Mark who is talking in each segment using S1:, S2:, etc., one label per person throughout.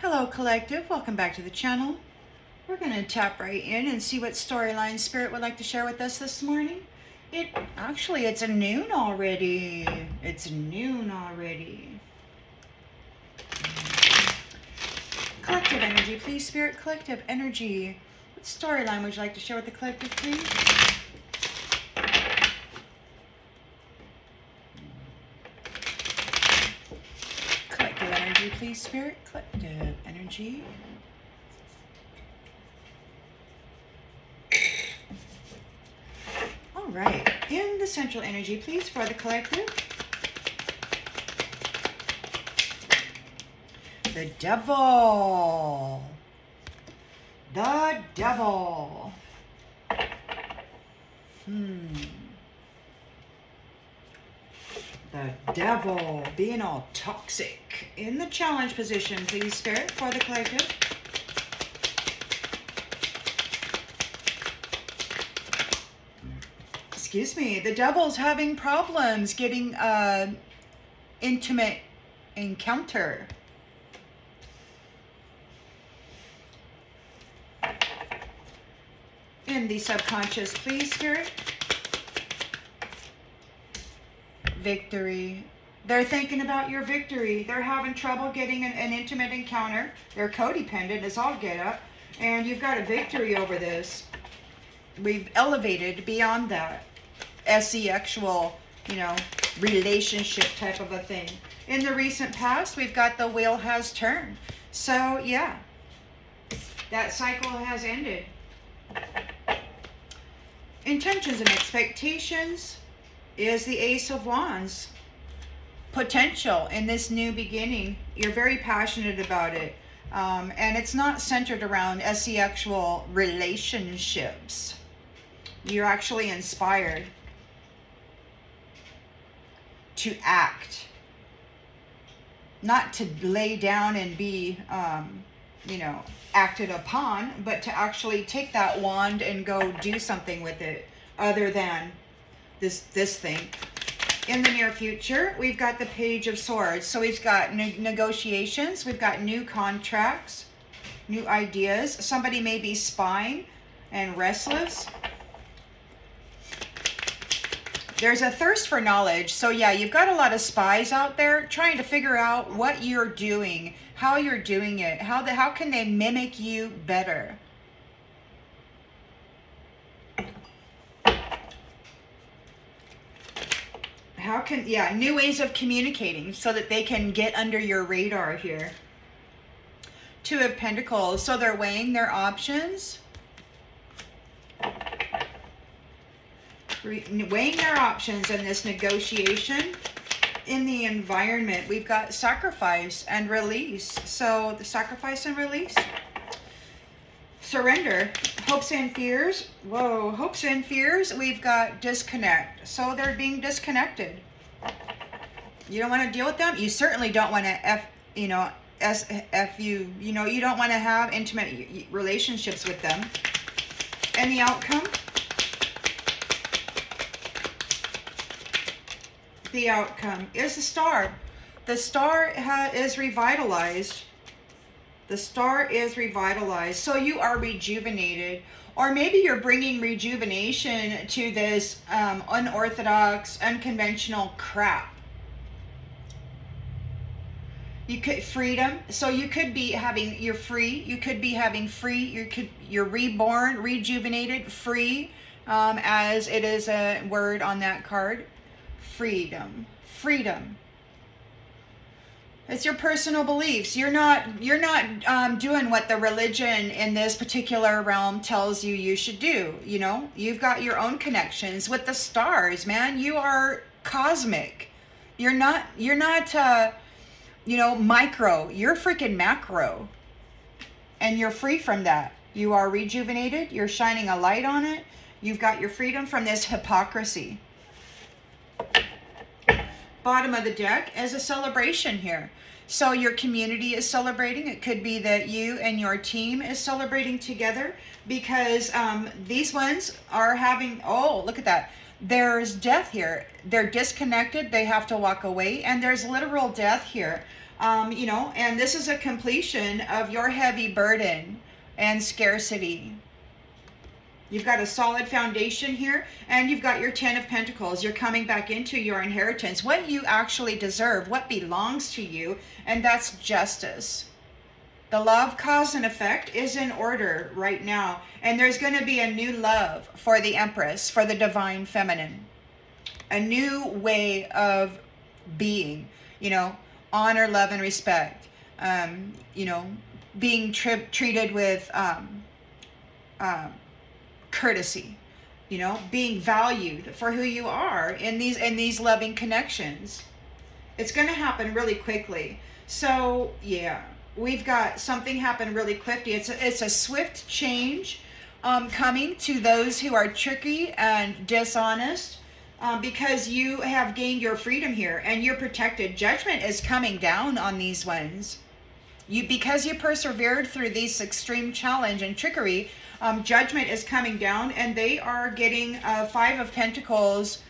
S1: Hello collective, welcome back to the channel. We're going to tap right in and see what storyline Spirit would like to share with us this morning. It's a noon already. It's noon already. Collective energy, please Spirit, collective energy. What storyline would you like to share with the collective, please? Collective energy, please Spirit, collective energy. All right, in the central energy, please, for the collective. The devil. The devil. The devil being all toxic. In the challenge position, please, Spirit, for the collective. Excuse me, the devil's having problems getting intimate encounter. In the subconscious, please, Spirit. Victory. They're thinking about your victory. They're having trouble getting an intimate encounter. They're codependent as all get up. And you've got a victory over this. We've elevated beyond that. Sexual, relationship type of a thing. In the recent past, we've got the wheel has turned. So, yeah. That cycle has ended. Intentions and expectations is the Ace of Wands. Potential in this new beginning. You're very passionate about it. And it's not centered around sexual relationships. You're actually inspired to act. Not to lay down and be, acted upon, but to actually take that wand and go do something with it other than this thing. In the near future, we've got the Page of Swords. So we've got negotiations, we've got new contracts, new ideas. Somebody may be spying and restless. There's a thirst for knowledge. So yeah, you've got a lot of spies out there trying to figure out what you're doing, how you're doing it, how can they mimic you better. New ways of communicating so that they can get under your radar here. Two of Pentacles. So they're weighing their options. Weighing their options in this negotiation. In the environment, we've got sacrifice and release. So the sacrifice and release. Surrender. Hopes and fears. Whoa, hopes and fears. We've got disconnect. So they're being disconnected. You don't want to deal with them. You certainly don't want to you don't want to have intimate relationships with them. And the outcome. The outcome is the star. The star is revitalized. The star is revitalized. So you are rejuvenated. Or maybe you're bringing rejuvenation to this unorthodox, unconventional crap. You could freedom. So you could be having, you're free. You could be having free. You're reborn, rejuvenated, free, as it is a word on that card. Freedom. Freedom. It's your personal beliefs. You're not doing what the religion in this particular realm tells you should do. You've got your own connections with the stars, man. You are cosmic. You're not micro. You're freaking macro. And you're free from that. You are rejuvenated. You're shining a light on it. You've got your freedom from this hypocrisy. Bottom of the deck is a celebration here. So your community is celebrating. It could be that you and your team is celebrating together because these ones are having, oh, look at that. There's death here. They're disconnected. They have to walk away. And there's literal death here. You know, and this is a completion of your heavy burden and scarcity. You've got a solid foundation here, and you've got your 10 of Pentacles. You're coming back into your inheritance, what you actually deserve, what belongs to you, and that's justice. The law of cause and effect is in order right now, and there's going to be a new love for the Empress, for the divine feminine. A new way of being, you know, honor, love, and respect. You know, being treated with courtesy, you know, being valued for who you are in these loving connections. It's going to happen really quickly. So yeah, we've got something happen really quickly. It's a swift change coming to those who are tricky and dishonest, because you have gained your freedom here and you're protected. Judgment is coming down on these ones. Because you persevered through these extreme challenge and trickery, judgment is coming down, and they are getting 5 of Pentacles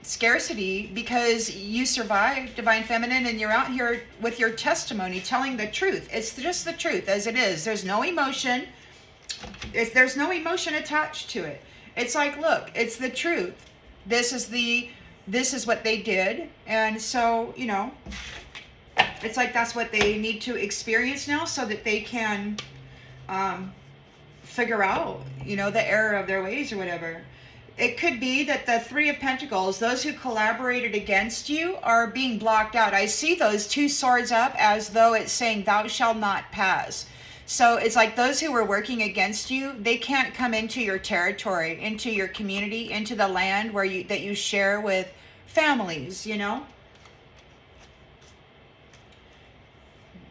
S1: scarcity because you survived, divine feminine, and you're out here with your testimony telling the truth. It's just the truth as it is. There's no emotion. There's no emotion attached to it. It's like, look, it's the truth. This is what they did, and so, you know, it's like that's what they need to experience now so that they can figure out, you know, the error of their ways or whatever. It could be that the 3 of Pentacles, those who collaborated against you, are being blocked out. I see those 2 swords up as though it's saying thou shalt not pass. So it's like those who were working against you, they can't come into your territory, into your community, into the land where that you share with families, you know?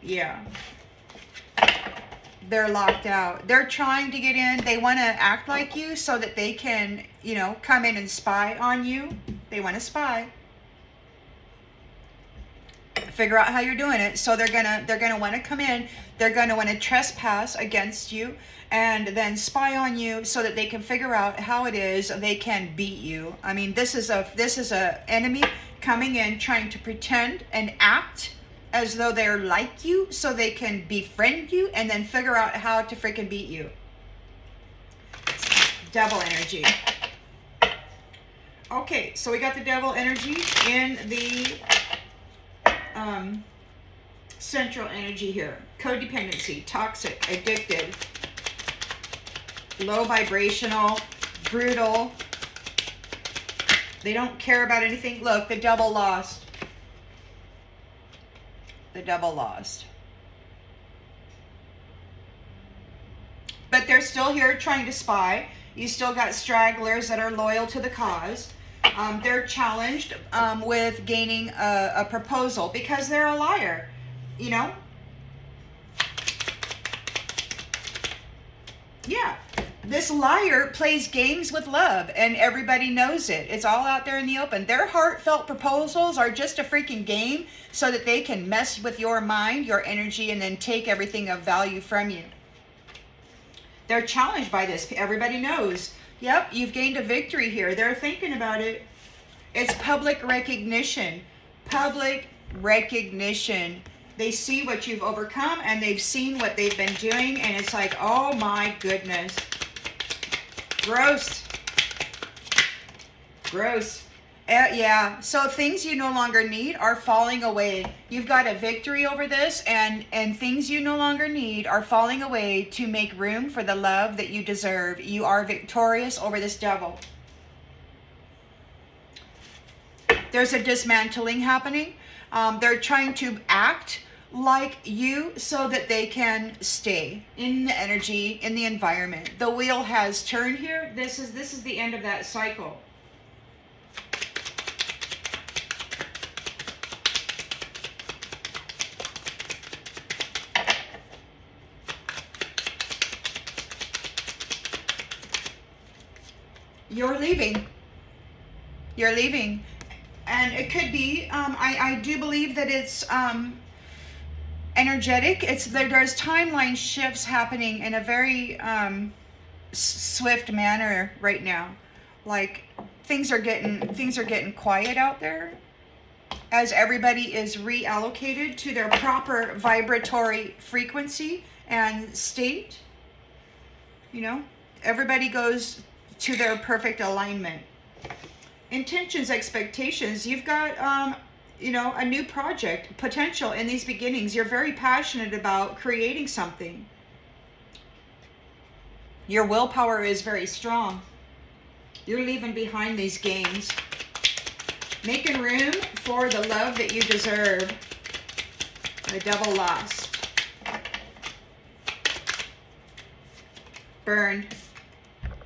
S1: Yeah. They're locked out. They're trying to get in. They want to act like you so that they can, you know, come in and spy on you. They want to spy. Figure out how you're doing it. So they're gonna want to come in. They're gonna want to trespass against you and then spy on you so that they can figure out how it is they can beat you. I mean, this is a enemy coming in trying to pretend and act as though they're like you so they can befriend you and then figure out how to freaking beat you. Devil energy. Okay, so we got the devil energy in the central energy here. Codependency, toxic, addicted, low vibrational, brutal. They don't care about anything. Look, the devil lost. The devil lost. But they're still here trying to spy. You still got stragglers that are loyal to the cause. They're challenged with gaining a proposal because they're a liar, you know? Yeah. This liar plays games with love, and everybody knows it. It's all out there in the open. Their heartfelt proposals are just a freaking game so that they can mess with your mind, your energy, and then take everything of value from you. They're challenged by this. Everybody knows. Yep, you've gained a victory here. They're thinking about it. It's public recognition. Public recognition. They see what you've overcome, and they've seen what they've been doing, and it's like, oh my goodness. Gross. Gross. Yeah, so things you no longer need are falling away. You've got a victory over this, and things you no longer need are falling away to make room for the love that you deserve. You are victorious over this devil. There's a dismantling happening. They're trying to act like you so that they can stay in the energy, in the environment. The wheel has turned here. This is the end of that cycle. You're leaving. You're leaving. And it could be, I do believe that it's energetic. There's timeline shifts happening in a very swift manner right now. Like things are getting quiet out there. as everybody is reallocated to their proper vibratory frequency and state. You know, everybody goes to their perfect alignment. Intentions, expectations. You've got, you know, a new project, potential in these beginnings. You're very passionate about creating something. Your willpower is very strong. You're leaving behind these games. Making room for the love that you deserve. The devil lost. Burned.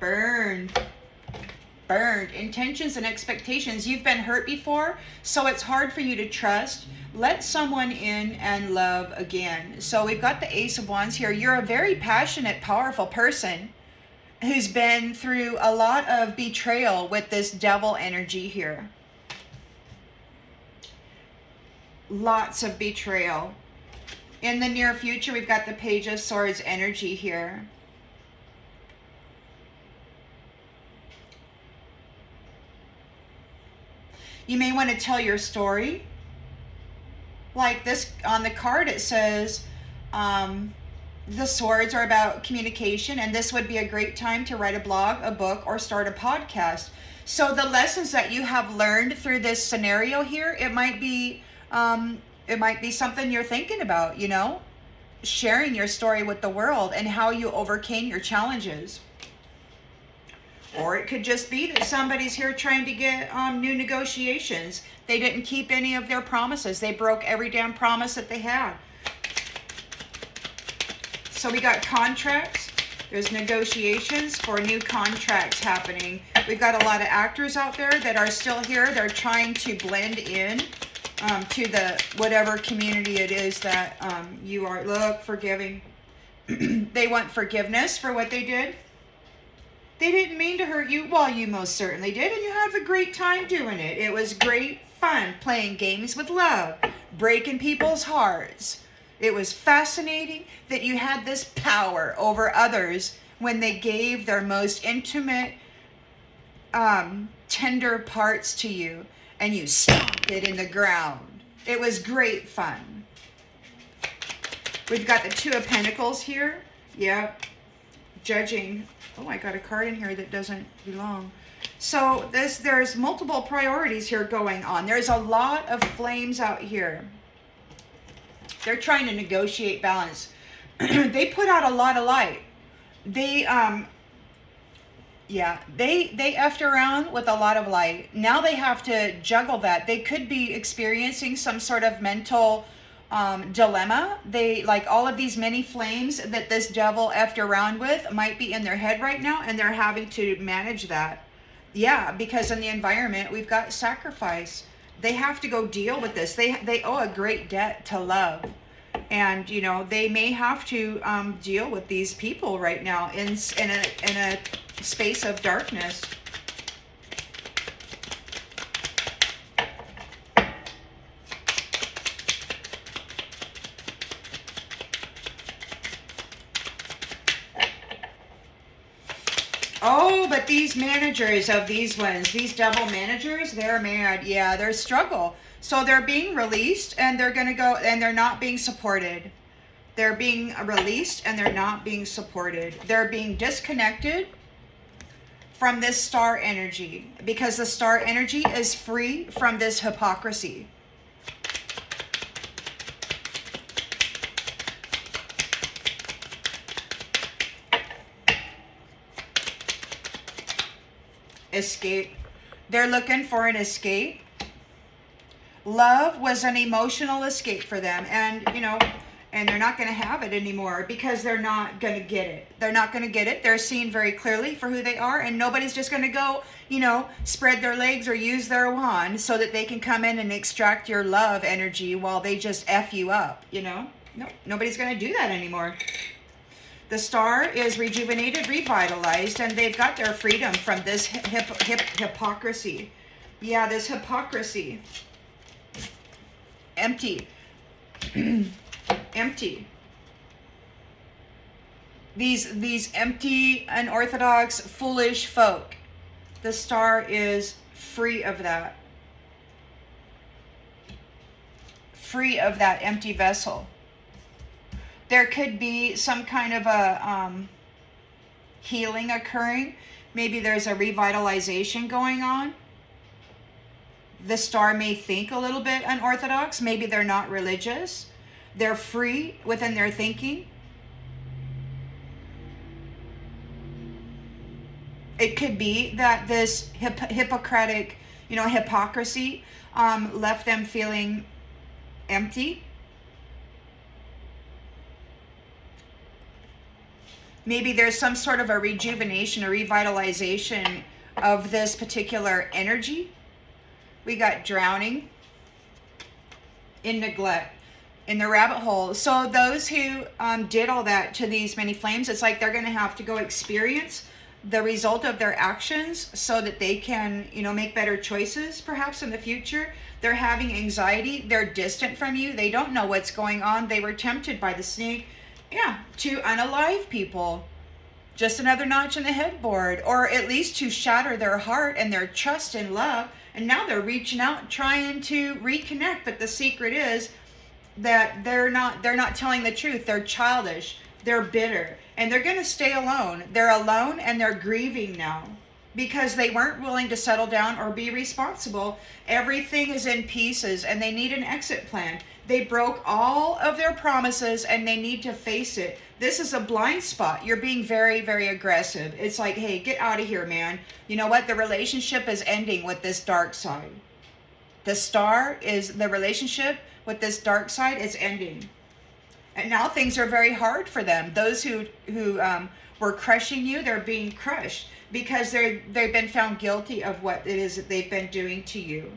S1: Burned. Burned. Intentions and expectations. You've been hurt before, so it's hard for you to trust. Let someone in and love again. So we've got the Ace of Wands here. You're a very passionate, powerful person who's been through a lot of betrayal with this devil energy here. Lots of betrayal. In the near future, we've got the Page of Swords energy here. You may want to tell your story. Like this, on the card it says, the swords are about communication, and this would be a great time to write a blog, a book, or start a podcast. So the lessons that you have learned through this scenario here, it might be something you're thinking about, you know, sharing your story with the world and how you overcame your challenges. Or it could just be that somebody's here trying to get new negotiations. They didn't keep any of their promises. They broke every damn promise that they had. So we got contracts. There's negotiations for new contracts happening. We've got a lot of actors out there that are still here. They're trying to blend in to the whatever community it is that you are. Look, forgiving. They want forgiveness for what they did. They didn't mean to hurt you. Well, you most certainly did, and you had a great time doing it. It was great fun playing games with love, breaking people's hearts. It was fascinating that you had this power over others when they gave their most intimate, tender parts to you, and you stomped it in the ground. It was great fun. We've got the Two of Pentacles here. Yep. Judging. Oh, I got a card in here that doesn't belong. So there's multiple priorities here going on. There's a lot of flames out here. They're trying to negotiate balance. They put out a lot of light. They effed around with a lot of light. Now they have to juggle that. They could be experiencing some sort of mental dilemma. They, like, all of these many flames that this devil effed around with might be in their head right now, and they're having to manage that. Yeah, because in the environment, we've got sacrifice. They have to go deal with this. They owe a great debt to love. And, you know, they may have to deal with these people right now in a space of darkness. Oh, but these managers of these ones, these devil managers, they're mad. Yeah, they're struggle. So they're being released, and they're going to go, and they're not being supported. They're being released, and they're not being supported. They're being disconnected from this star energy, because the star energy is free from this hypocrisy. Escape. They're looking for an escape. Love was an emotional escape for them, and you know, and they're not going to have it anymore because they're not going to get it. They're not going to get it. They're seen very clearly for who they are, and nobody's just going to go, you know, spread their legs or use their wand so that they can come in and extract your love energy while they just F you up, you know? No, nobody's going to do that anymore. The star is rejuvenated, revitalized, and they've got their freedom from this hypocrisy. Yeah, this hypocrisy. Empty. Empty. These empty, unorthodox, foolish folk. The star is free of that. free of that empty vessel. There could be some kind of a healing occurring. Maybe there's a revitalization going on. The star may think a little bit unorthodox. Maybe they're not religious. They're free within their thinking. It could be that this hypocritic, hypocrisy left them feeling empty. Maybe there's some sort of a rejuvenation or revitalization of this particular energy. We got drowning in neglect, in the rabbit hole. So those who did all that to these many flames, it's like they're going to have to go experience the result of their actions so that they can, make better choices perhaps in the future. They're having anxiety. They're distant from you. They don't know what's going on. They were tempted by the snake, to unalive people. Just another notch in the headboard, or at least to shatter their heart and their trust in love. And now they're reaching out, trying to reconnect. But the secret is that they're not telling the truth. They're childish. They're bitter. And they're going to stay alone. They're alone and they're grieving now because they weren't willing to settle down or be responsible. Everything is in pieces and they need an exit plan. They broke all of their promises and they need to face it. This is a blind spot. You're being very, very aggressive. It's like, hey, get out of here, man. You know what? The relationship is ending with this dark side. The relationship with this dark side is ending. And now things are very hard for them. Those who were crushing you, they're being crushed because they've been found guilty of what it is that they've been doing to you.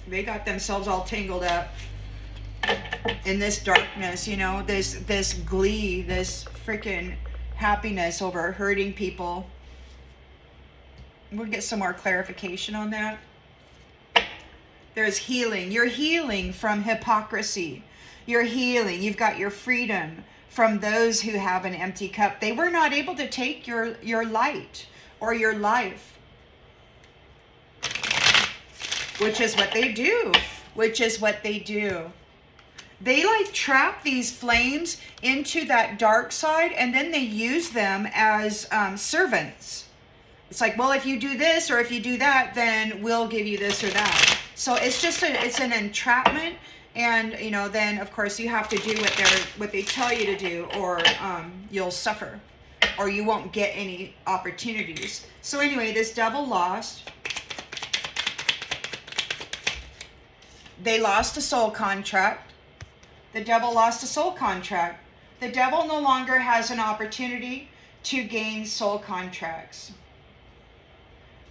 S1: They got themselves all tangled up in this darkness, this glee, this freaking happiness over hurting people. We'll get some more clarification on that. There's healing. You're healing from hypocrisy. You're healing. You've got your freedom from those who have an empty cup. They were not able to take your light or your life. Which is what they do. They trap these flames into that dark side and then they use them as servants. It's like, well, if you do this or if you do that, then we'll give you this or that. So it's just it's an entrapment. And, then of course you have to do what they tell you to do or you'll suffer or you won't get any opportunities. So anyway, this devil lost. They lost a soul contract. The devil lost a soul contract. The devil no longer has an opportunity to gain soul contracts.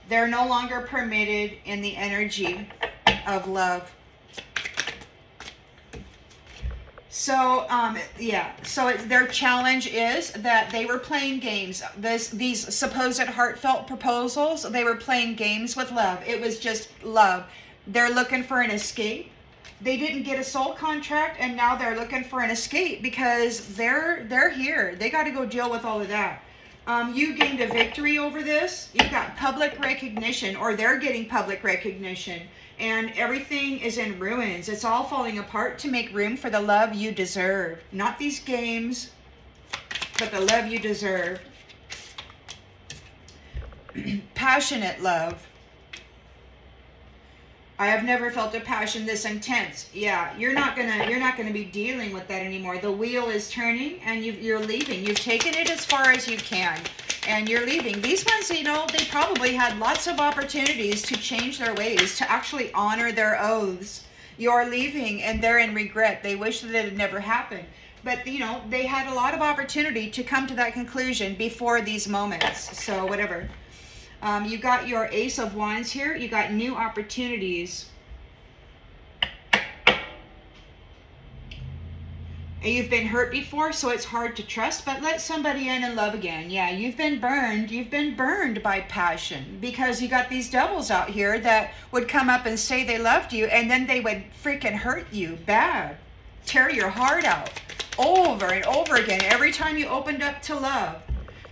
S1: They're no longer permitted in the energy of love. So, So their challenge is that they were playing games. These supposed heartfelt proposals, they were playing games with love. It was just love. They're looking for an escape. They didn't get a soul contract, and now they're looking for an escape because they're here. They got to go deal with all of that. You gained a victory over this. You got public recognition, or they're getting public recognition, and everything is in ruins. It's all falling apart to make room for the love you deserve. Not these games, but the love you deserve. Passionate love. I have never felt a passion this intense. Yeah, you're not gonna be dealing with that anymore. The wheel is turning, and you're leaving. You've taken it as far as you can, and you're leaving. These ones, they probably had lots of opportunities to change their ways, to actually honor their oaths. You're leaving, and they're in regret. They wish that it had never happened. But, they had a lot of opportunity to come to that conclusion before these moments. So, whatever. You got your Ace of Wands here. You got new opportunities. And you've been hurt before, so it's hard to trust, but let somebody in and love again. Yeah, you've been burned. You've been burned by passion because you got these devils out here that would come up and say they loved you, and then they would freaking hurt you bad. Tear your heart out over and over again every time you opened up to love.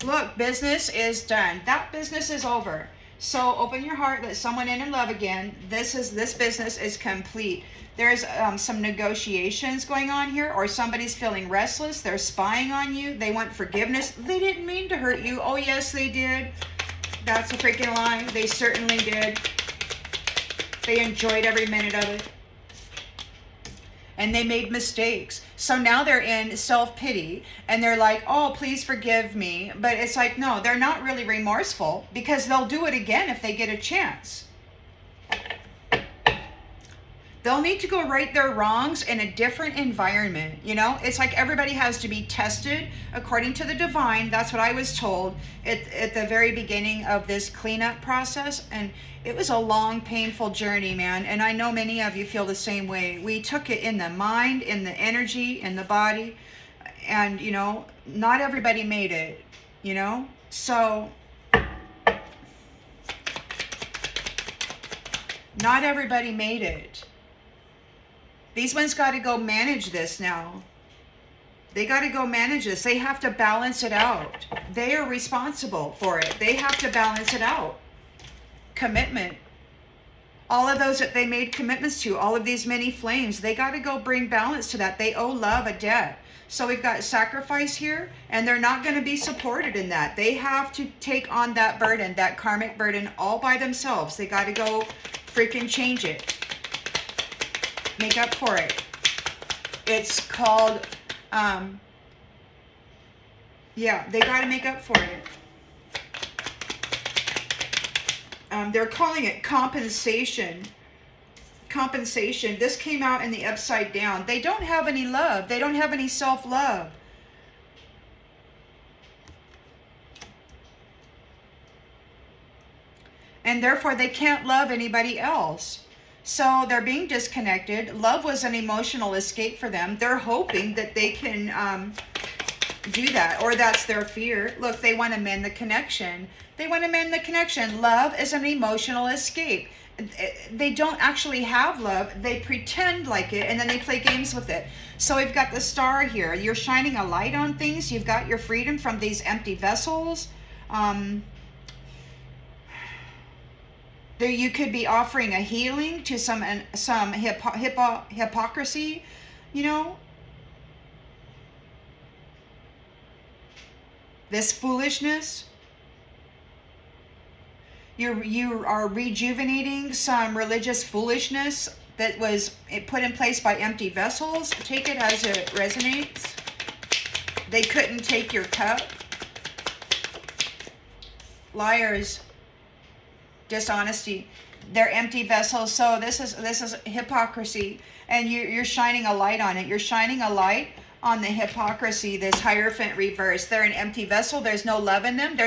S1: Look, business is done. That business is over. So open your heart, let someone in and love again. This business is complete. There's some negotiations going on here, or somebody's feeling restless. They're spying on you. They want forgiveness. They didn't mean to hurt you. Oh yes, they did. That's a freaking lie. They certainly did. They enjoyed every minute of it. And they made mistakes. So now they're in self-pity and they're like, oh, please forgive me. But it's like, no, they're not really remorseful, because they'll do it again if they get a chance. They'll need to go right their wrongs in a different environment. You know, it's like everybody has to be tested according to the divine. That's what I was told at the very beginning of this cleanup process. And it was a long, painful journey, man. And I know many of you feel the same way. We took it in the mind, in the energy, in the body. And, you know, not everybody made it, you know. So not everybody made it. These ones got to go manage this now. They got to go manage this. They have to balance it out. They are responsible for it. They have to balance it out. Commitment. All of those that they made commitments to, all of these many flames, they got to go bring balance to that. They owe love a debt. So we've got sacrifice here, and they're not going to be supported in that. They have to take on that burden, that karmic burden, all by themselves. They got to go freaking change it. Make up for it. It's called, yeah, they got to make up for it. They're calling it compensation. Compensation. This came out in the upside down. They don't have any love. They don't have any self-love. And therefore, they can't love anybody else. So they're being disconnected. Love was an emotional escape for them. They're hoping that they can do that, or that's their fear. Look, they want to mend the connection. They want to mend the connection. Love is an emotional escape. They don't actually have love. They pretend like it, and then they play games with it. So we've got the star here. You're shining a light on things. You've got your freedom from these empty vessels. There, you could be offering a healing to some hypocrisy, you know. This foolishness. You are rejuvenating some religious foolishness that was put in place by empty vessels. Take it as it resonates. They couldn't take your cup. Liars. Dishonesty. They're empty vessels. So this is hypocrisy, and you're shining a light on it. You're shining a light on the hypocrisy, this Hierophant reverse. They're an empty vessel. There's no love in them.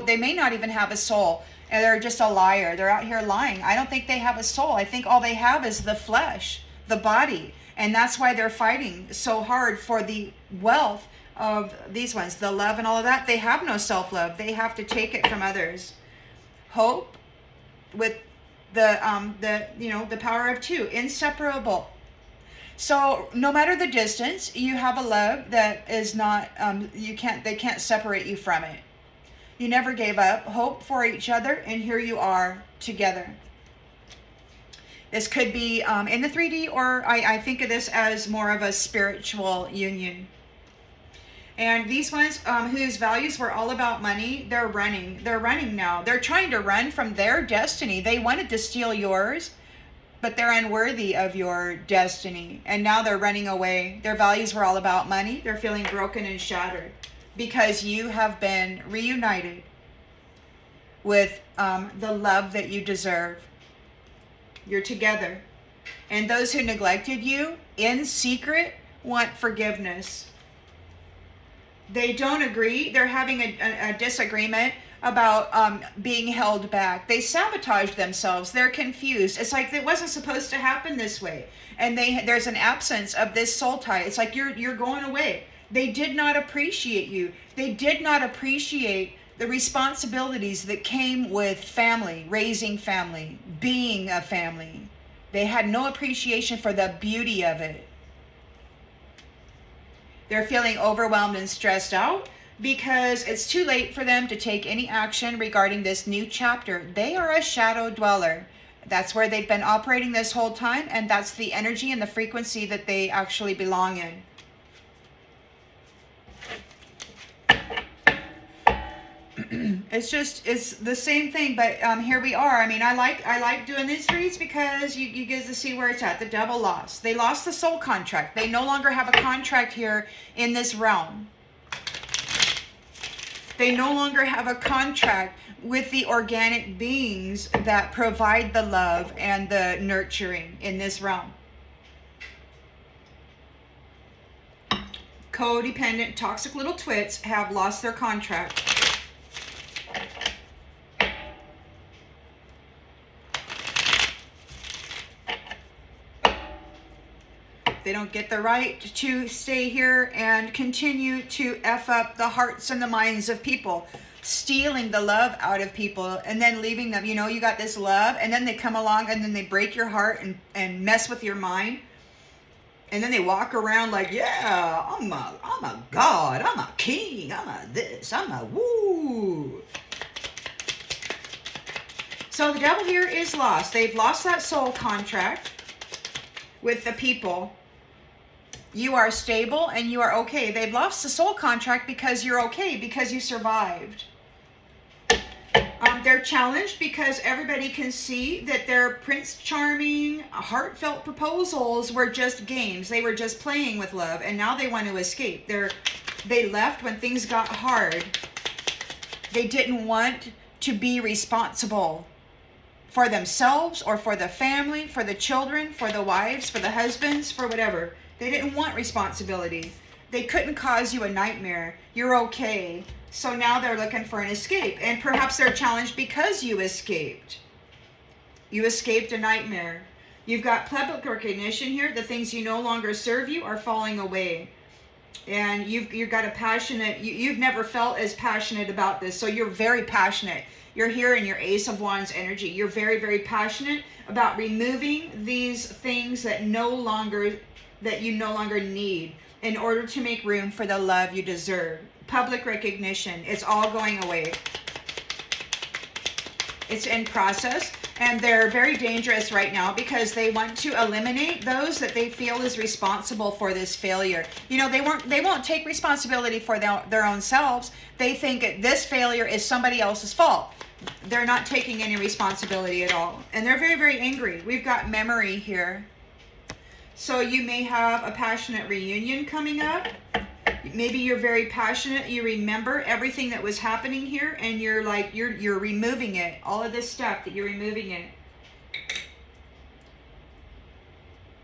S1: They may not even have a soul. And they're just a liar. They're out here lying. I don't think they have a soul. I think all they have is the flesh, the body. And that's why they're fighting so hard for the wealth of these ones, the love and all of that. They have no self-love. They have to take it from others. Hope with the power of two, inseparable. So no matter the distance, you have a love that is not, they can't separate you from it. You never gave up hope for each other, and here you are together. This could be in the 3D, or I think of this as more of a spiritual union. And these ones whose values were all about money, they're running. They're running now. They're trying to run from their destiny. They wanted to steal yours, but they're unworthy of your destiny. And now they're running away. Their values were all about money. They're feeling broken and shattered because you have been reunited with the love that you deserve. You're together. And those who neglected you in secret want forgiveness. They don't agree. They're having a disagreement about being held back. They sabotage themselves. They're confused. It's like it wasn't supposed to happen this way. And there's an absence of this soul tie. It's like you're going away. They did not appreciate you. They did not appreciate the responsibilities that came with family, raising family, being a family. They had no appreciation for the beauty of it. They're feeling overwhelmed and stressed out. because it's too late for them to take any action regarding this new chapter. They are a shadow dweller. That's where they've been operating this whole time, and that's the energy and the frequency that they actually belong in. It's the same thing, but here we are. I mean, I like doing these reads because you get to see where it's at. The devil lost. They lost the soul contract. They no longer have a contract here in this realm. They no longer have a contract with the organic beings that provide the love and the nurturing in this realm. Codependent, toxic little twits have lost their contract. They don't get the right to stay here and continue to F up the hearts and the minds of people, stealing the love out of people and then leaving them. You know, you got this love, and then they come along and then they break your heart and mess with your mind. And then they walk around like, yeah, I'm a god, I'm a king, I'm a this, I'm a woo. So the devil here is lost. They've lost that soul contract with the people. You are stable and you are okay. They've lost the soul contract because you're okay, because you survived. They're challenged because everybody can see that their Prince Charming, heartfelt proposals were just games. They were just playing with love, and now they want to escape. They left when things got hard. They didn't want to be responsible for themselves or for the family, for the children, for the wives, for the husbands, for whatever. They didn't want responsibility. They couldn't cause you a nightmare. You're okay. So now they're looking for an escape. And perhaps they're challenged because you escaped. You escaped a nightmare. You've got public recognition here. The things you no longer serve you are falling away. And you've got a passionate, you've never felt as passionate about this. So you're very passionate. You're here in your Ace of Wands energy. You're very, very passionate about removing these things that you no longer need in order to make room for the love you deserve. Public recognition, it's all going away. It's in process, and they're very dangerous right now because they want to eliminate those that they feel is responsible for this failure. You know, they won't take responsibility for their own selves. They think this failure is somebody else's fault. They're not taking any responsibility at all, and they're very, very angry. We've got memory here. So you may have a passionate reunion coming up. Maybe you're very passionate. You remember everything that was happening here, and you're like, you're removing it. All of this stuff that you're removing it.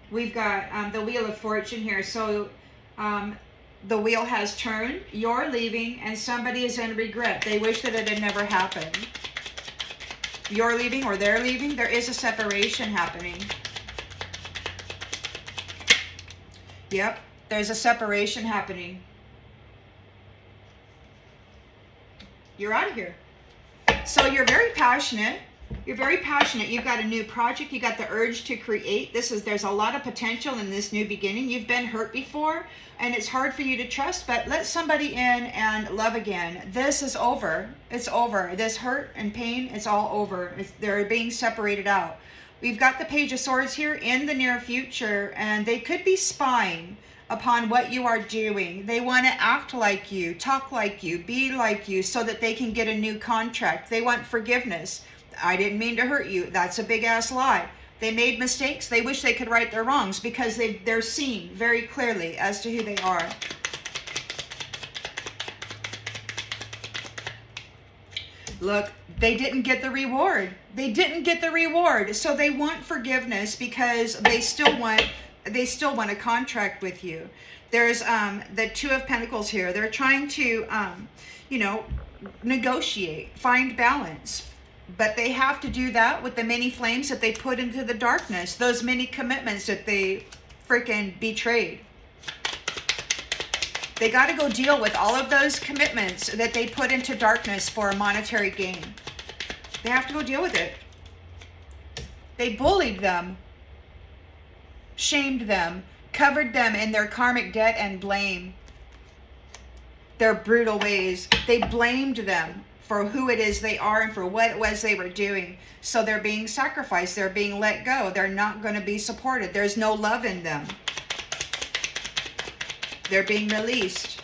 S1: We've got the Wheel of Fortune here. So the wheel has turned. You're leaving, and somebody is in regret. They wish that it had never happened. You're leaving or they're leaving. There is a separation happening. Yep, there's a separation happening. You're out of here. So you're very passionate. You're very passionate. You've got a new project. You got the urge to create. There's a lot of potential in this new beginning. You've been hurt before, and it's hard for you to trust, but let somebody in and love again. This is over. It's over. This hurt and pain, it's all over. They're being separated out. We've got the Page of Swords here in the near future, and they could be spying upon what you are doing. They want to act like you, talk like you, be like you, so that they can get a new contract. They want forgiveness. I didn't mean to hurt you. That's a big ass lie. They made mistakes. They wish they could right their wrongs because they're seen very clearly as to who they are. Look, they didn't get the reward. They didn't get the reward. So they want forgiveness because they still want a contract with you. There's the Two of Pentacles here. They're trying to negotiate, find balance. But they have to do that with the many flames that they put into the darkness. Those many commitments that they freaking betrayed. They got to go deal with all of those commitments that they put into darkness for a monetary gain. They have to go deal with it. They bullied them, shamed them, covered them in their karmic debt and blame. their brutal ways. They blamed them for who it is they are and for what it was they were doing. So they're being sacrificed. They're being let go. They're not going to be supported. There's no love in them. They're being released.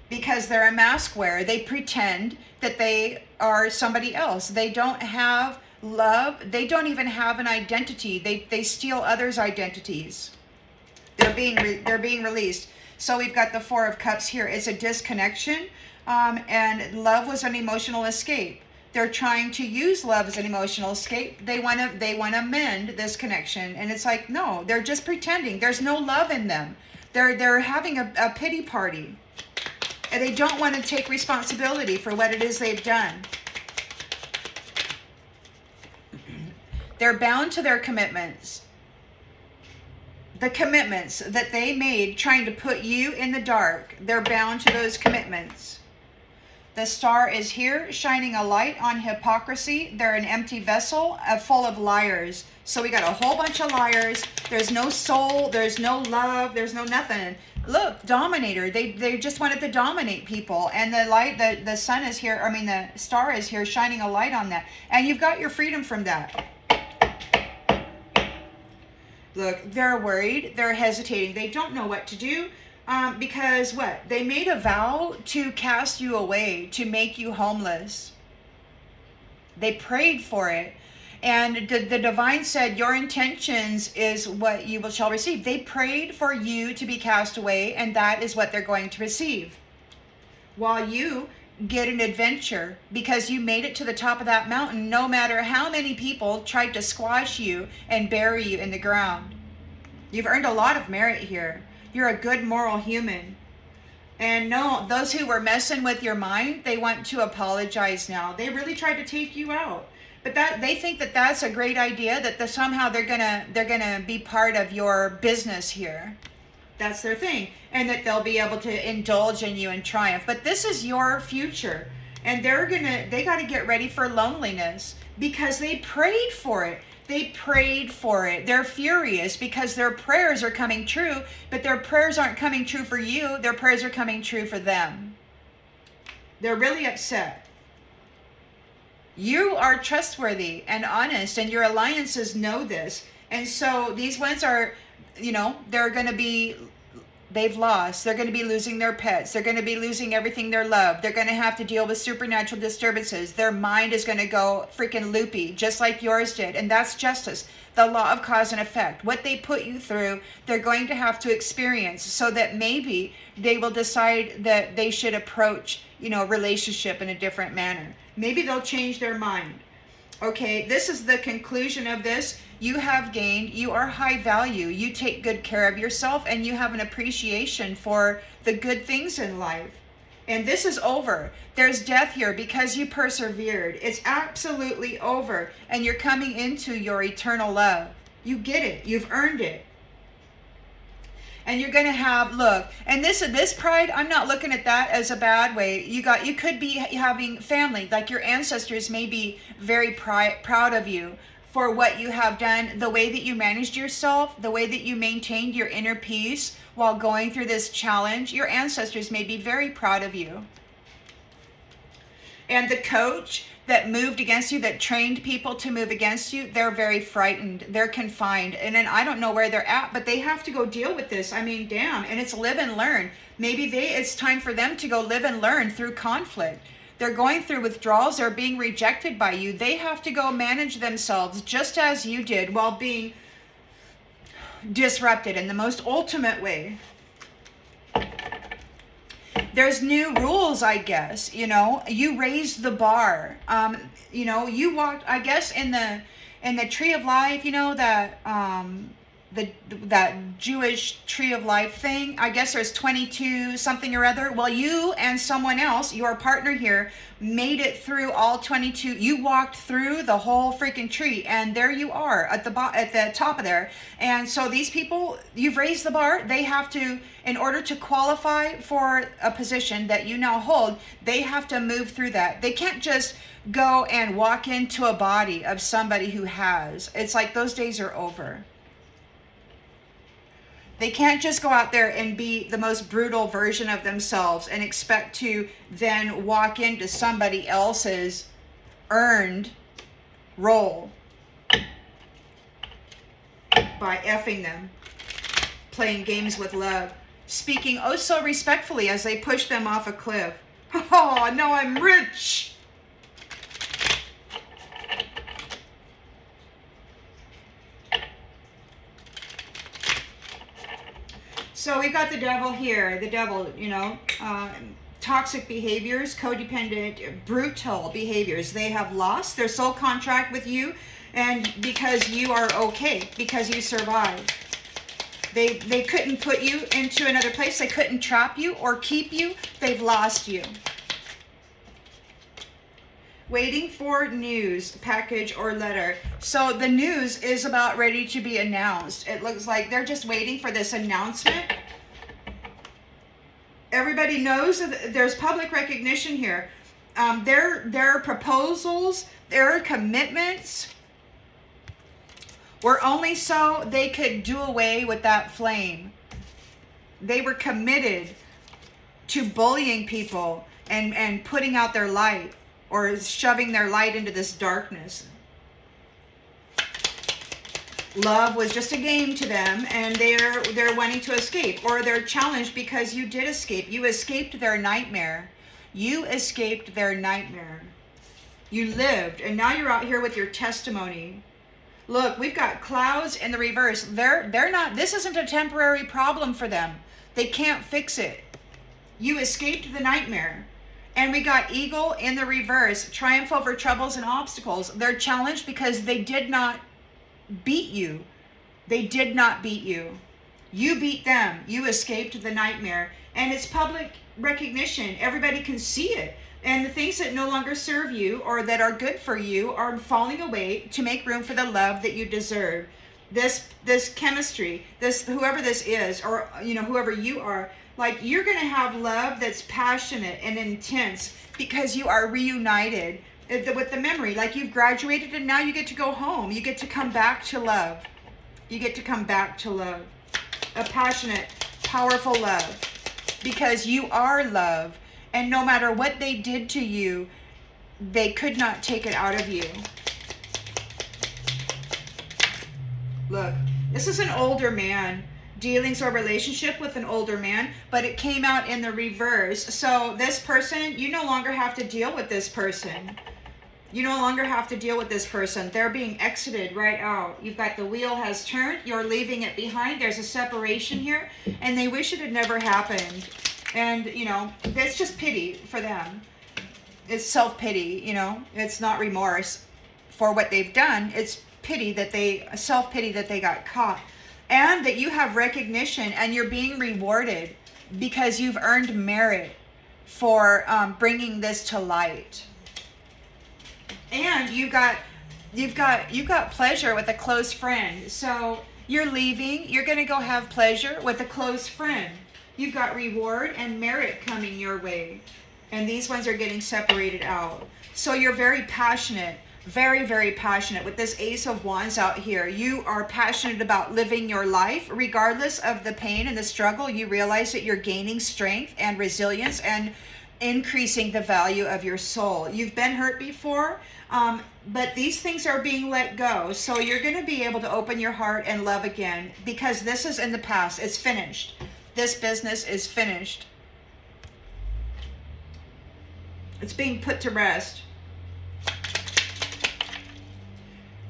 S1: Because they're a mask wearer. They pretend that they are somebody else. They don't have love. They don't even have an identity. They steal others' identities. They're being released. So we've got the Four of Cups here. It's a disconnection, and love was an emotional escape. They're trying to use love as an emotional escape. They want to mend this connection, and it's like, no, they're just pretending. There's no love in them. They're having a pity party, and they don't want to take responsibility for what it is they've done. They're bound to their commitments. The commitments that they made trying to put you in the dark, they're bound to those commitments. The Star is here shining a light on hypocrisy. They're an empty vessel full of liars. So we got a whole bunch of liars. There's no soul. There's no love. There's no nothing. Look, dominator. They just wanted to dominate people. And the light, the sun is here. I mean, the Star is here shining a light on that. And you've got your freedom from that. Look, they're worried. They're hesitating. They don't know what to do. Because what? They made a vow to cast you away, to make you homeless. They prayed for it. And the divine said, your intentions is what you shall receive. They prayed for you to be cast away, and that is what they're going to receive. While you get an adventure, because you made it to the top of that mountain, no matter how many people tried to squash you and bury you in the ground. You've earned a lot of merit here. You're a good moral human. And no, those who were messing with your mind, they want to apologize now. They really tried to take you out. But that they think that that's a great idea, that somehow they're gonna be part of your business here. That's their thing. And that they'll be able to indulge in you and triumph. But this is your future. And they got to get ready for loneliness because they prayed for it. They prayed for it. They're furious because their prayers are coming true, but their prayers aren't coming true for you. Their prayers are coming true for them. They're really upset. You are trustworthy and honest, and your alliances know this. And so these ones are, they're going to be, they've lost. They're going to be losing their pets. They're going to be losing everything they love. They're going to have to deal with supernatural disturbances. Their mind is going to go freaking loopy, just like yours did. And that's justice, the law of cause and effect. What they put you through, they're going to have to experience so that maybe they will decide that they should approach, relationship in a different manner. Maybe they'll change their mind. Okay, this is the conclusion of this. You have gained, you are high value, you take good care of yourself, and you have an appreciation for the good things in life. And this is over. There's death here because you persevered. It's absolutely over. And you're coming into your eternal love. You get it. You've earned it. And you're going to have, look, and this pride, I'm not looking at that as a bad way. You could be having family, like your ancestors may be very proud of you for what you have done, the way that you managed yourself, the way that you maintained your inner peace while going through this challenge. Your ancestors may be very proud of you. And the coach that moved against you, that trained people to move against you, they're very frightened. They're confined. And then I don't know where they're at, but they have to go deal with this. I mean, damn. And it's live and learn. Maybe it's time for them to go live and learn through conflict. They're going through withdrawals. They're being rejected by you. They have to go manage themselves just as you did while being disrupted in the most ultimate way. There's new rules, I guess, you raised the bar. You walked, I guess, in the tree of life, that Jewish tree of life thing. I guess there's 22 something or other. Well, you and someone else, your partner here, made it through all 22. You walked through the whole freaking tree, and there you are at the top of there. And so these people, you've raised the bar. They have to, in order to qualify for a position that you now hold, they have to move through that. They can't just go and walk into a body of somebody who has. It's like those days are over. They can't just go out there and be the most brutal version of themselves and expect to then walk into somebody else's earned role by effing them, playing games with love, speaking oh so respectfully as they push them off a cliff. Oh, now I'm rich. So we got the devil here. The devil, you know, toxic behaviors, codependent, brutal behaviors. They have lost their soul contract with you, and because you are okay, because you survived. They couldn't put you into another place. They couldn't trap you or keep you. They've lost you. Waiting for news, package, or letter. So the news is about ready to be announced. It looks like they're just waiting for this announcement. Everybody knows that there's public recognition here. Their proposals, their commitments were only so they could do away with that flame. They were committed to bullying people and putting out their light, or shoving their light into this darkness. Love was just a game to them, and they're wanting to escape, or they're challenged because you did escape. You escaped their nightmare. You escaped their nightmare. You lived, and now you're out here with your testimony. Look, we've got clouds in the reverse. They're not, this isn't a temporary problem for them. They can't fix it. You escaped the nightmare. And we got eagle in the reverse, triumph over troubles and obstacles. They're challenged because they did not beat you. They did not beat you. You beat them. You escaped the nightmare. And it's public recognition. Everybody can see it. And the things that no longer serve you or that are good for you are falling away to make room for the love that you deserve. This chemistry, whoever this is, or you know, whoever you are, like, you're going to have love that's passionate and intense because you are reunited with the memory. Like, you've graduated and now you get to go home. You get to come back to love. You get to come back to love. A passionate, powerful love. Because you are love. And no matter what they did to you, they could not take it out of you. Look, this is an older man. Dealings or relationship with an older man, but it came out in the reverse. So this person, you no longer have to deal with this person. You no longer have to deal with this person. They're being exited right out. You've got the wheel has turned. You're leaving it behind. There's a separation here, and they wish it had never happened. And, you know, it's just pity for them. It's self-pity, you know. It's not remorse for what they've done. It's pity that self-pity that they got caught. And that you have recognition and you're being rewarded because you've earned merit for bringing this to light. And you've got pleasure with a close friend. So you're leaving. You're going to go have pleasure with a close friend. You've got reward and merit coming your way. And these ones are getting separated out. So you're very passionate. Very, very passionate with this Ace of Wands out here. You are passionate about living your life regardless of the pain and the struggle. You realize that you're gaining strength and resilience and increasing the value of your soul. You've been hurt before, but these things are being let go. So you're going to be able to open your heart and love again because this is in the past. It's finished. This business is finished. It's being put to rest.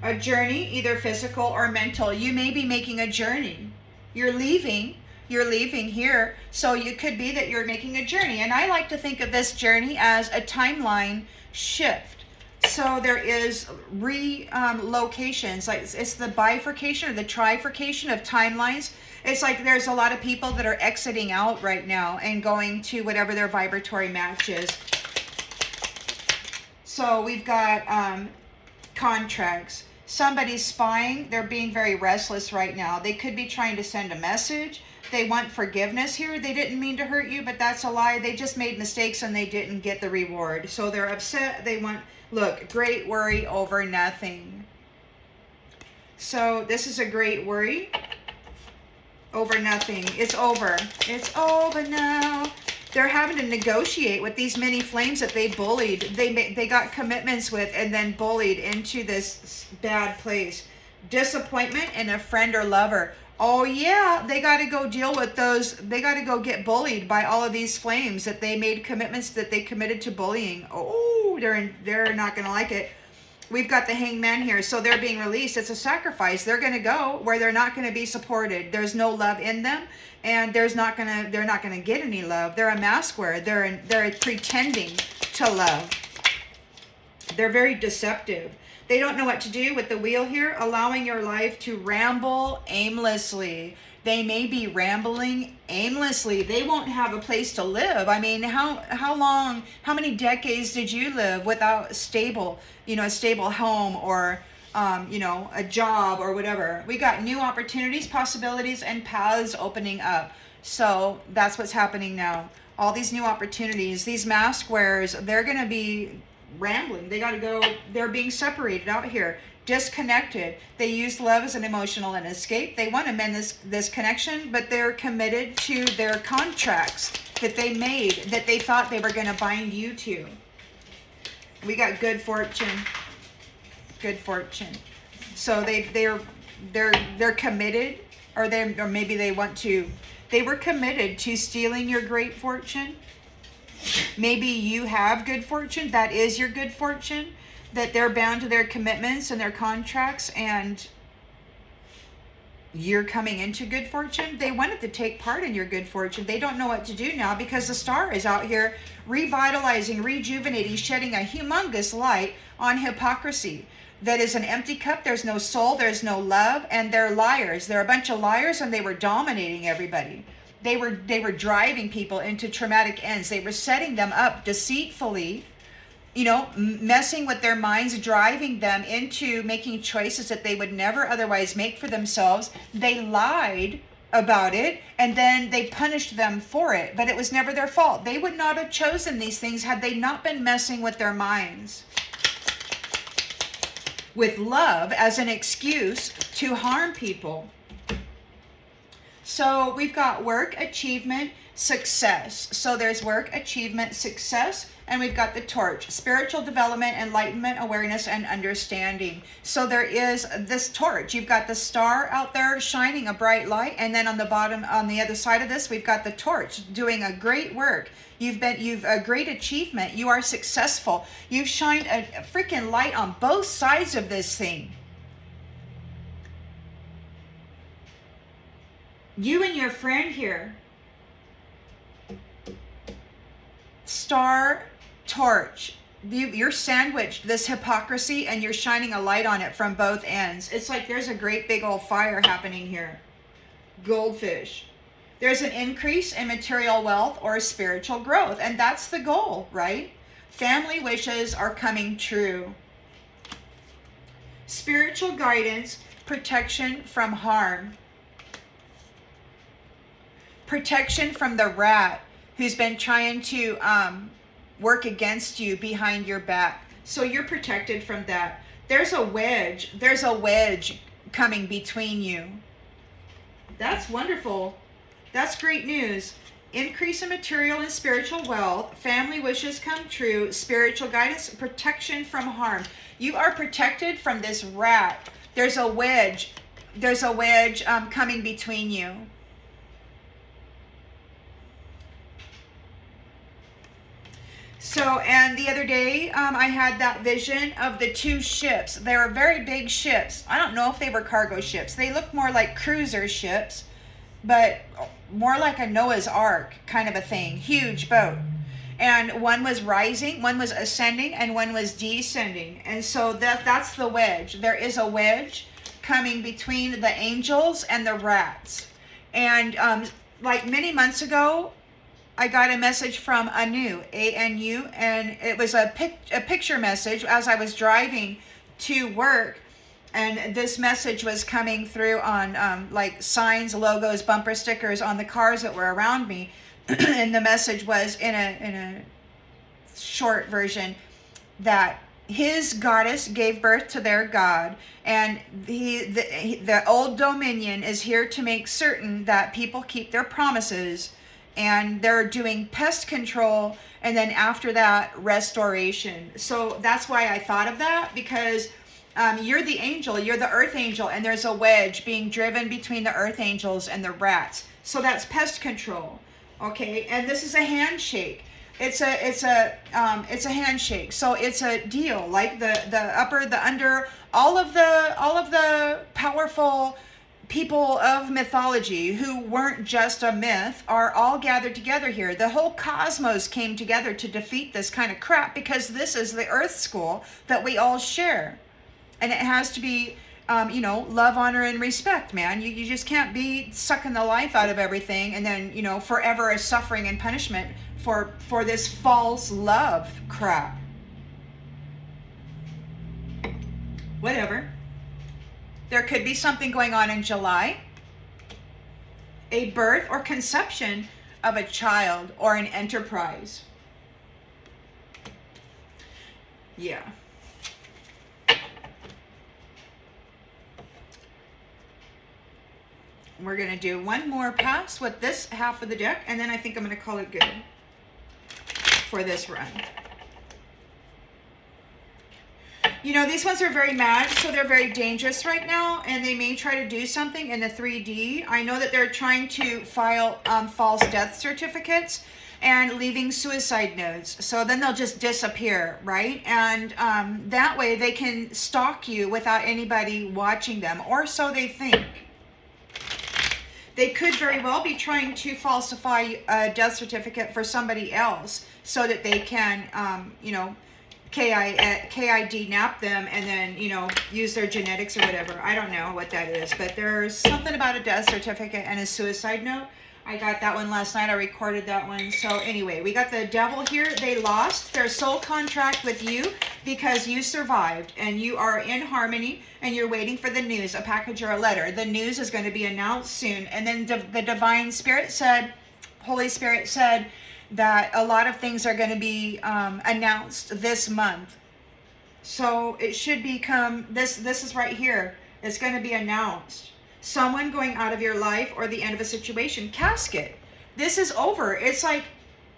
S1: A journey, either physical or mental. You may be making a journey. You're leaving here. So it could be that you're making a journey. And I like to think of this journey as a timeline shift. So there is relocations. Like it's the bifurcation or the trifurcation of timelines. It's like there's a lot of people that are exiting out right now and going to whatever their vibratory match is. So we've got contracts. Somebody's spying. They're being very restless right now. They could be trying to send a message. They want forgiveness here. They didn't mean to hurt you, but that's a lie. They just made mistakes and they didn't get the reward. So they're upset. They want, look, great worry over nothing. So this is a great worry. over nothing. It's over. It's over now. They're having to negotiate with these many flames that they bullied. They got commitments with and then bullied into this bad place. Disappointment in a friend or lover. Oh yeah, they got to go deal with those. They got to go get bullied by all of these flames that they made commitments that they committed to bullying. Oh, they're not going to like it. We've got the Hangman here, so they're being released. It's a sacrifice. They're going to go where they're not going to be supported. There's no love in them, and they're not going to get any love. They're a mask wearer. They're pretending to love. They're very deceptive. They don't know what to do with the wheel here, allowing your life to ramble aimlessly. They may be rambling aimlessly. They won't have a place to live. I mean, how long, how many decades did you live without a stable home or, a job or whatever? We got new opportunities, possibilities, and paths opening up. So that's what's happening now. All these new opportunities, these mask wearers, they're going to be rambling. They got to go. They're being separated out here. Disconnected. They use love as an emotional and escape. They want to mend this connection, but they're committed to their contracts that they made, that they thought they were going to bind you to. We got good fortune. Good fortune. So they're committed, or maybe they want to. They were committed to stealing your great fortune. Maybe you have good fortune. That is your good fortune. That they're bound to their commitments and their contracts, and you're coming into good fortune. They wanted to take part in your good fortune. They don't know what to do now because the star is out here revitalizing, rejuvenating, shedding a humongous light on hypocrisy. That is an empty cup. There's no soul. There's no love. And they're liars. They're a bunch of liars, and they were dominating everybody. They were driving people into traumatic ends. They were setting them up deceitfully, messing with their minds, driving them into making choices that they would never otherwise make for themselves. They lied about it, and then they punished them for it, but it was never their fault. They would not have chosen these things had they not been messing with their minds with love as an excuse to harm people. So we've got work, achievement, success. So there's work, achievement, success, and we've got the torch, spiritual development, enlightenment, awareness, and understanding. So there is this torch. You've got the star out there shining a bright light, and then on the bottom, on the other side of this, we've got the torch doing a great work. You've a great achievement. You are successful. You've shined a freaking light on both sides of this thing. You and your friend here, star, torch, you're sandwiched this hypocrisy, and you're shining a light on it from both ends. It's like there's a great big old fire happening here. Goldfish. There's an increase in material wealth or spiritual growth, and that's the goal, right? Family wishes are coming true. Spiritual guidance, protection from harm. Protection from the rat who's been trying to work against you behind your back. So you're protected from that. There's a wedge. There's a wedge coming between you. That's wonderful. That's great news. Increase in material and spiritual wealth. Family wishes come true. Spiritual guidance. Protection from harm. You are protected from this rat. There's a wedge. There's a wedge coming between you. So, and the other day, I had that vision of the two ships. They were very big ships. I don't know if they were cargo ships. They looked more like cruiser ships, but more like a Noah's Ark kind of a thing. Huge boat. And one was rising, one was ascending, and one was descending. And so that's the wedge. There is a wedge coming between the angels and the rats. And like many months ago, I got a message from Anu, A-N-U, and it was a picture message as I was driving to work. And this message was coming through on like signs, logos, bumper stickers on the cars that were around me. And the message was in a short version that his goddess gave birth to their god, and the old dominion is here to make certain that people keep their promises, and they're doing pest control, and then after that, restoration. So that's why I thought of that, because you're the angel, you're the earth angel, and there's a wedge being driven between the earth angels and the rats. So that's pest control. Okay, and this is a handshake. It's a handshake. So it's a deal, like the upper, the under, all of the powerful people of mythology who weren't just a myth are all gathered together here. The whole cosmos came together to defeat this kind of crap, because this is the earth school that we all share. And it has to be, love, honor, and respect, man. You just can't be sucking the life out of everything and then, forever is suffering and punishment for this false love crap. Whatever. There could be something going on in July. A birth or conception of a child or an enterprise. Yeah. We're going to do one more pass with this half of the deck, and then I think I'm going to call it good for this run. These ones are very mad, so they're very dangerous right now, and they may try to do something in the 3D. I know that they're trying to file false death certificates and leaving suicide notes. So then they'll just disappear, right? And that way they can stalk you without anybody watching them, or so they think. They could very well be trying to falsify a death certificate for somebody else so that they can, KID nap them and then, use their genetics or whatever. I don't know what that is, but there's something about a death certificate and a suicide note. I got that one last night. I recorded that one. So anyway, we got the devil here. They lost their soul contract with you because you survived and you are in harmony and you're waiting for the news, a package or a letter. The news is going to be announced soon. And then the divine spirit said, Holy Spirit said that a lot of things are going to be announced this month. So it should become, this is right here. It's going to be announced. Someone going out of your life or the end of a situation. Casket. This is over. It's like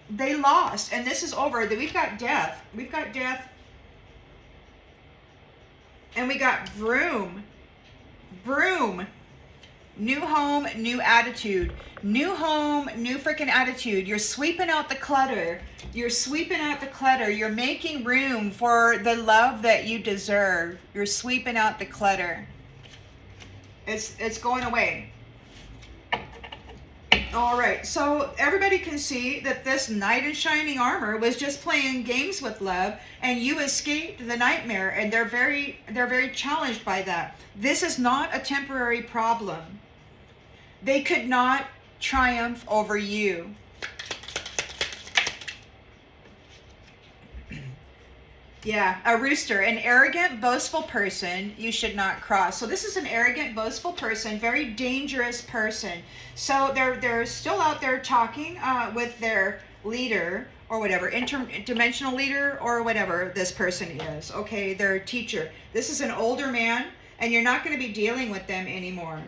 S1: they lost and this is over. We've got death. We've got death. And we got broom. Broom. New home, new attitude. New home, new freaking attitude. You're sweeping out the clutter. You're sweeping out the clutter. You're making room for the love that you deserve. You're sweeping out the clutter. It's going away. All right, so everybody can see that this knight in shining armor was just playing games with love, and you escaped the nightmare, and they're very challenged by that. This is not a temporary problem. They could not triumph over you. Yeah, a rooster, an arrogant, boastful person you should not cross. So this is an arrogant, boastful person, very dangerous person. So they're still out there talking with their leader or whatever, interdimensional leader or whatever this person is. Okay, their teacher. This is an older man, and you're not going to be dealing with them anymore.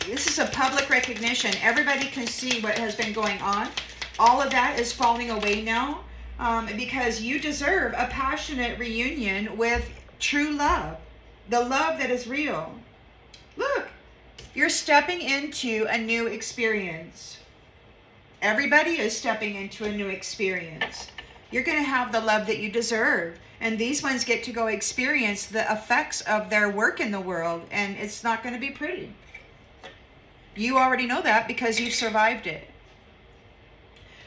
S1: This is a public recognition. Everybody can see what has been going on. All of that is falling away now. Because you deserve a passionate reunion with true love, the love that is real. Look, you're stepping into a new experience. Everybody is stepping into a new experience. You're going to have the love that you deserve. And these ones get to go experience the effects of their work in the world. And it's not going to be pretty. You already know that because you've survived it.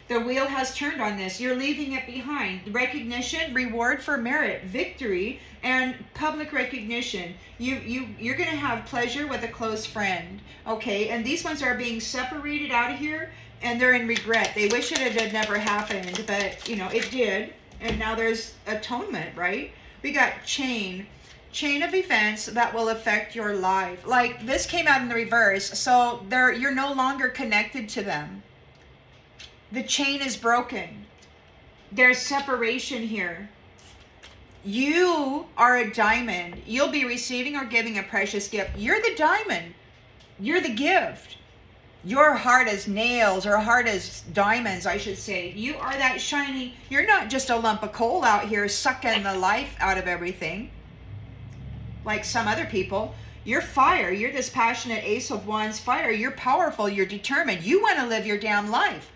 S1: The wheel has turned on this. You're leaving it behind. Recognition, reward for merit, victory, and public recognition. You're going to have pleasure with a close friend. Okay, and these ones are being separated out of here, and they're in regret. They wish it had never happened, but, it did. And now there's atonement, right? We got chain of events that will affect your life. Like, this came out in the reverse, so you're no longer connected to them. The chain is broken. There's separation here. You are a diamond. You'll be receiving or giving a precious gift. You're the diamond. You're the gift. Your heart as nails, or hard as diamonds, I should say. You are that shiny. You're not just a lump of coal out here sucking the life out of everything like some other people. You're fire. You're this passionate Ace of Wands fire. You're powerful. You're determined. You want to live your damn life.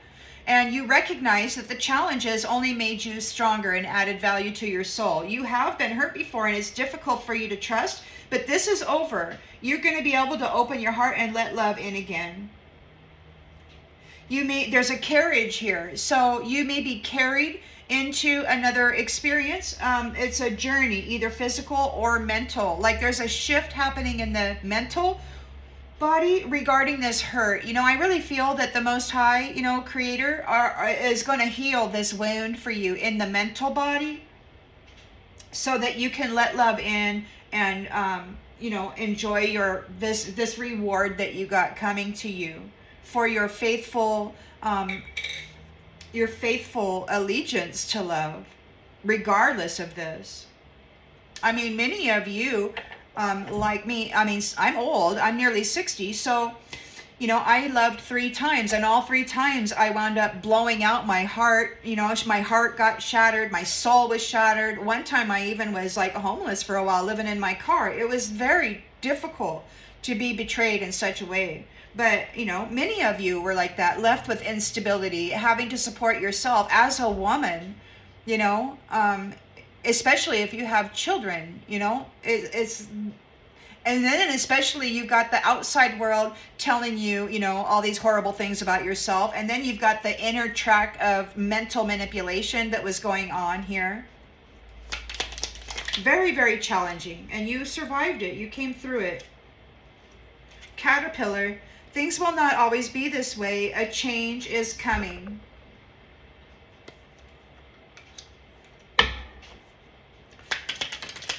S1: And you recognize that the challenges only made you stronger and added value to your soul. You have been hurt before, and it's difficult for you to trust, but this is over. You're going to be able to open your heart and let love in again. There's a carriage here, so you may be carried into another experience. It's a journey, either physical or mental. Like there's a shift happening in the mental body regarding this hurt. I really feel that the Most High, Creator is going to heal this wound for you in the mental body, so that you can let love in and enjoy this reward that you got coming to you for your faithful allegiance to love, regardless of this. I mean, many of you, like me, I'm old, I'm nearly 60, so, I loved 3 times, and all 3 times I wound up blowing out my heart. My heart got shattered, my soul was shattered. One time I even was like homeless for a while, living in my car. It was very difficult to be betrayed in such a way. But, many of you were like that, left with instability, having to support yourself as a woman, especially if you have children, it's, and then especially you've got the outside world telling you, all these horrible things about yourself. And then you've got the inner track of mental manipulation that was going on here. Very, very challenging. And you survived it. You came through it. Caterpillar. Things will not always be this way. A change is coming.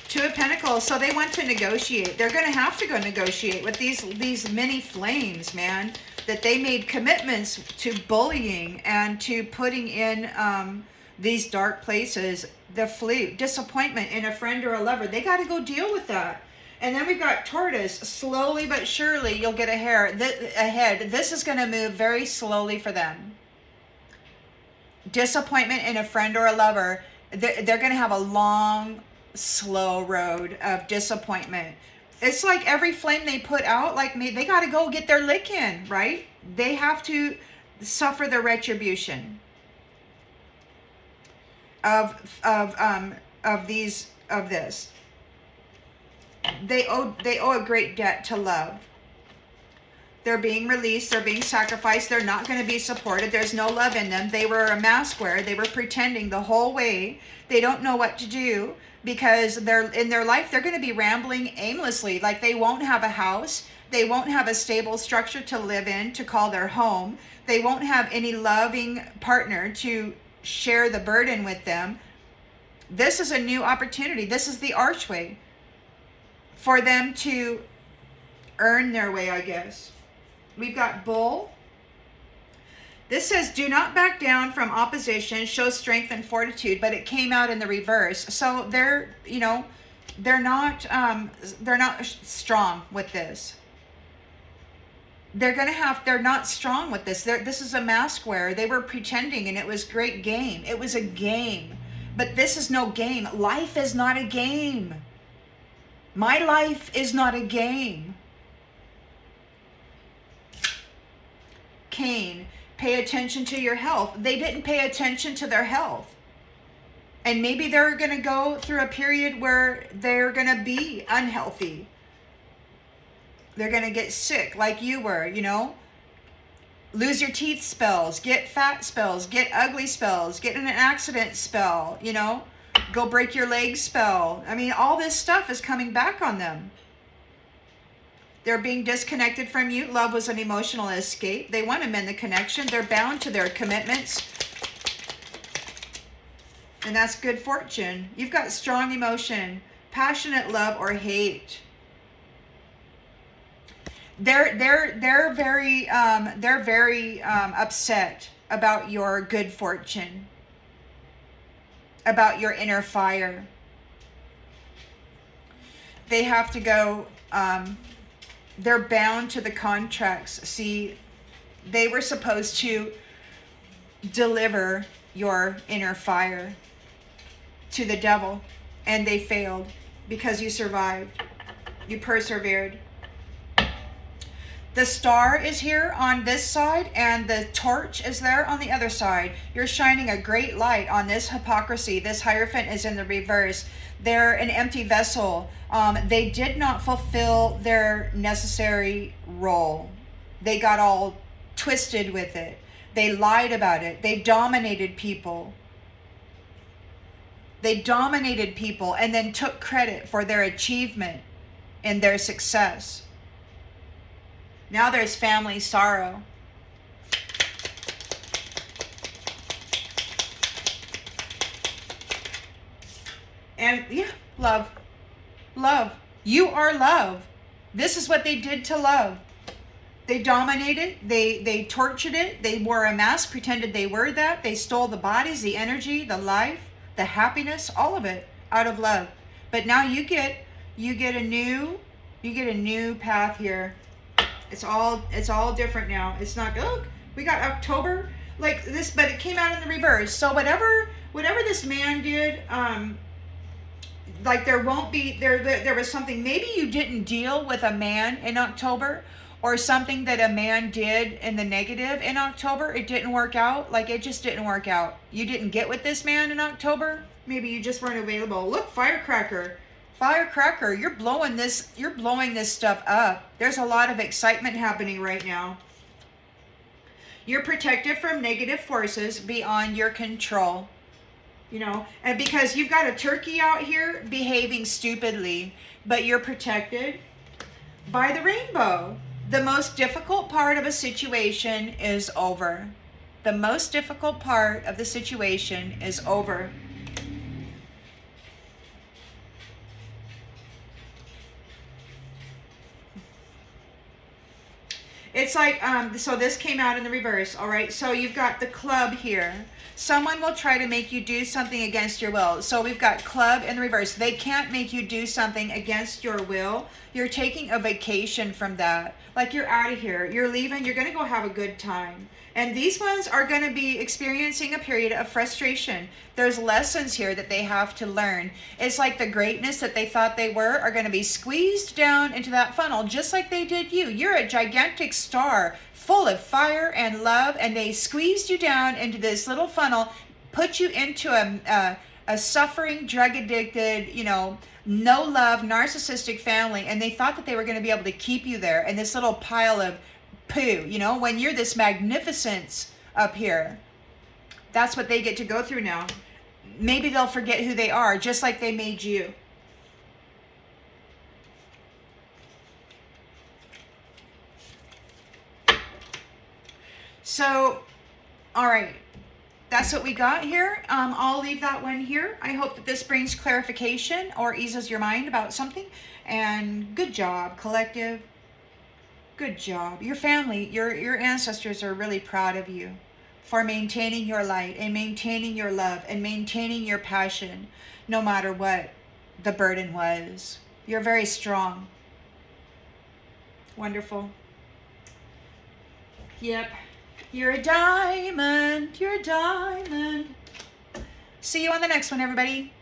S1: Two of Pentacles. So they want to negotiate. They're going to have to go negotiate with these many flames, man. That they made commitments to bullying and to putting in these dark places. The Flute. Disappointment in a friend or a lover. They got to go deal with that. And then we've got Tortoise. Slowly but surely you'll get ahead. This is going to move very slowly for them. Disappointment in a friend or a lover. They're going to have a long, slow road of disappointment. It's like every flame they put out, like me, they got to go get their lick in, right? They have to suffer the retribution of this. They owe a great debt to love. They're being released. They're being sacrificed. They're not going to be supported. There's no love in them. They were a mask wearer. They were pretending the whole way. They don't know what to do because in their life, they're going to be rambling aimlessly. Like they won't have a house. They won't have a stable structure to live in, to call their home. They won't have any loving partner to share the burden with them. This is a new opportunity. This is the archway for them to earn their way, I guess. We've got Bull. This says, do not back down from opposition, show strength and fortitude, but it came out in the reverse. So they're not strong with this. They're not strong with this. This is a mask wearer. They were pretending and it was great game. It was a game, but this is no game. Life is not a game. My life is not a game. Cain, pay attention to your health. They didn't pay attention to their health. And maybe they're going to go through a period where they're going to be unhealthy. They're going to get sick like you were, Lose your teeth spells, get fat spells, get ugly spells, get in an accident spell, Go break your leg spell. I mean, all this stuff is coming back on them. They're being disconnected from you. Love was an emotional escape. They want to mend the connection. They're bound to their commitments. And that's good fortune. You've got strong emotion, passionate love or hate. They're very upset about your good fortune, about your inner fire. they have to go, they're bound to the contracts. See, they were supposed to deliver your inner fire to the devil, and they failed because you survived. You persevered. The star is here on this side, and the torch is there on the other side. You're shining a great light on this hypocrisy. This Hierophant is in the reverse. They're an empty vessel. They did not fulfill their necessary role. They got all twisted with it. They lied about it. They dominated people. They dominated people and then took credit for their achievement and their success. Now there's family sorrow. And yeah, love. Love. You are love. This is what they did to love. They dominated, they tortured it, they wore a mask, pretended they were that. They stole the bodies, the energy, the life, the happiness, all of it out of love. But now you get a new path here. It's all different now. It's not, oh, we got October like this, but it came out in the reverse. So whatever this man did, like there was something, maybe you didn't deal with a man in October, or something that a man did in the negative in October. It didn't work out. Like, it just didn't work out. You didn't get with this man in October. Maybe you just weren't available. Look, firecracker. Firecracker, you're blowing this stuff up. There's a lot of excitement happening right now. You're protected from negative forces beyond your control. You know, and because you've got a turkey out here behaving stupidly, but you're protected by the rainbow. The most difficult part of a situation is over. The most difficult part of the situation is over. It's like, so this came out in the reverse, all right? So you've got the club here. Someone will try to make you do something against your will. So we've got club in the reverse. They can't make you do something against your will. You're taking a vacation from that. Like, you're out of here. You're leaving. You're going to go have a good time. And these ones are going to be experiencing a period of frustration. There's lessons here that they have to learn. It's like the greatness that they thought they were are going to be squeezed down into that funnel, just like they did you. You're a gigantic star full of fire and love, and they squeezed you down into this little funnel, put you into a suffering, drug-addicted, no love, narcissistic family, and they thought that they were going to be able to keep you there in this little pile of poo, when you're this magnificence up here. That's what they get to go through now. Maybe they'll forget who they are, just like they made you. So, all right, that's what we got here. I'll leave that one here. I hope that this brings clarification or eases your mind about something. And good job, collective. Good job. Your family, your ancestors are really proud of you for maintaining your light and maintaining your love and maintaining your passion, no matter what the burden was. You're very strong. Wonderful. Yep. You're a diamond. You're a diamond. See you on the next one, everybody.